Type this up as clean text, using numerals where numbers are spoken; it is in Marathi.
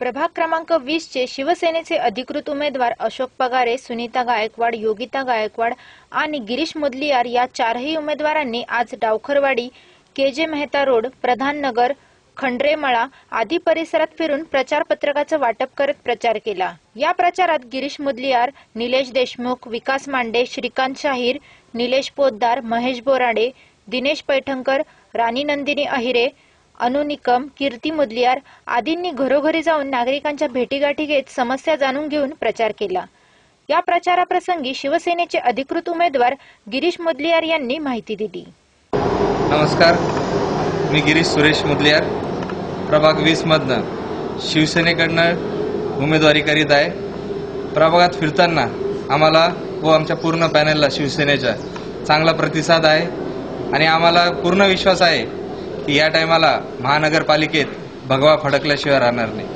प्रभाग क्रमांक 20 चे शिवसेनेचे अधिकृत उमेदवार अशोक पगारे, सुनीता गायकवाड, योगिता गायकवाड आणि गिरीश मुदलियार या चारही उमेदवारांनी आज डावखरवाडी, के.जे. मेहता रोड, प्रधाननगर, खंड्रेमळा आदी परिसरात फिरून प्रचार पत्रकाचं वाटप करत प्रचार केला। या प्रचारात गिरीश मुदलियार, निलेश देशमुख, विकास मांडे, श्रीकांत शाहीर, निलेश पोद्दार, महेश बोराडे, दिनेश पैठणकर, राणी नंदिनी अहिरे, अनु निकम, कीर्ती मुदलियार आदींनी घरोघरी जाऊन नागरिकांच्या भेटीगाठी घेत समस्या जाणून घेऊन प्रचार केला। या प्रचाराप्रसंगी शिवसेनेचे अधिकृत उमेदवार गिरीश मुदलियार यांनी माहिती दिली। नमस्कार, मी गिरीश सुरेश मुदलियार, प्रभाग 20 मधनं शिवसेनेकडनं उमेदवारी करीत आहे। प्रभागात फिरताना आम्हाला व आमच्या पूर्ण पॅनलला शिवसेनेचा चांगला प्रतिसाद आहे आणि आम्हाला पूर्ण विश्वास आहे की या टायमाला महानगरपालिकेत भगवा फडकल्याशिवाय राहणार नाही।